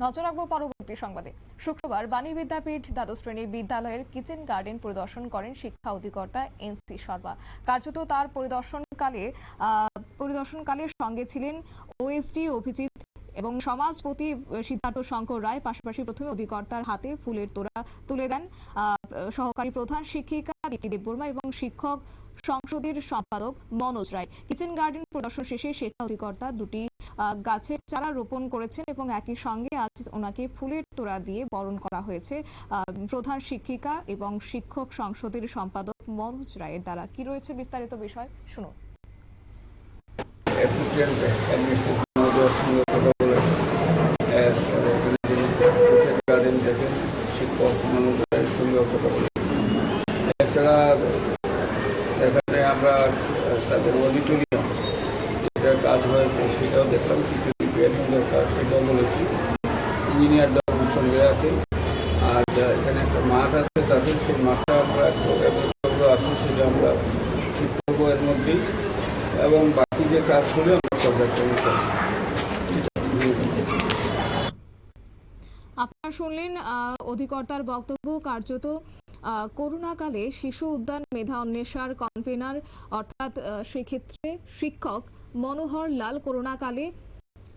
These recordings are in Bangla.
নজর রাখবো পরবর্তী সংবাদে। শুক্রবার বাণী বিদ্যাপীঠ দ্বাদশ শ্রেণীর বিদ্যালয়ের কিচেন গার্ডেন পরিদর্শন করেন শিক্ষা অধিকর্তা এনসি শর্মা। কার্যত তার পরিদর্শনকালে সঙ্গে ছিলেন ওএসডি অভিজিৎ এবং সমাজপতি সিদ্ধার্থ শঙ্কর রায়। পাশাপাশি প্রথমে অধিকর্তার হাতে ফুলের তোড়া তুলে দেন সহকারী প্রধান শিক্ষিকা দীপ্তি দেববর্মা এবং শিক্ষক সংসদের সম্পাদক মনোজ রায়। কিচেন গার্ডেন পরিদর্শন শেষে শিক্ষা অধিকর্তা দুটি গাছের চারা রোপণ করেছেন এবং একই সঙ্গে আজ ওনাকে ফুলের তোড়া দিয়ে বরণ করা হয়েছে প্রধান শিক্ষিকা এবং শিক্ষক সংসদের সম্পাদক মনোজ রায়ের দ্বারা। কি রয়েছে বিস্তারিত বিষয় শুনুন। এছাড়া এখানে আমরা তাদের অডিটোরিয়াম যেটা কাজ হয়েছে সেটাও দেখলাম, কিছু রিপেয়ারিং দরকার সেটাও বলেছি। ইঞ্জিনিয়ার দল সঙ্গে আছে। আর এখানে একটা মাঠ আছে তাদের, সেই মাঠটা আমরা আসুন সেটা আমরা ঠিক করবো এর মধ্যেই, এবং বাকি যে কাজগুলো আমরা পর্যালোচনা করব। আপনারা শুনলেন অধিকর্তার বক্তব্য। কার্যত করোনাকালে শিশু উদ্যান মেধা অন্বেষার কনভেনার অর্থাৎ সেক্ষেত্রে শিক্ষক মনোহর লাল করোনাকালে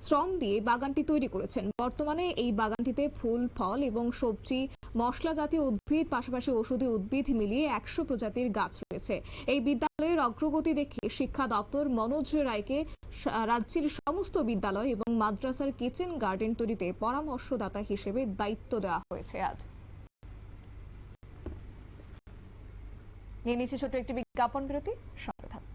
শ্রম দিয়ে বাগানটি তৈরি করেছেন। বর্তমানে এই বাগানটিতে ফুল, ফল এবং সবজি, মশলা জাতীয় উদ্ভিদ, পাশাপাশি ঔষধি উদ্ভিদ মিলিয়ে 100 প্রজাতির গাছ রয়েছে। এই বিদ্যালয়ের অগ্রগতি দেখে শিক্ষা দপ্তর মনোজ রায়কে রাজ্যের সমস্ত বিদ্যালয় এবং মাদ্রাসার কিচেন গার্ডেন তৈরিতে পরামর্শদাতা হিসেবে দায়িত্ব দেওয়া হয়েছে। আজ নিয়ে নিচ্ছে ছোট্ট একটি বিজ্ঞাপন বিরতি, সঙ্গে থাকুন।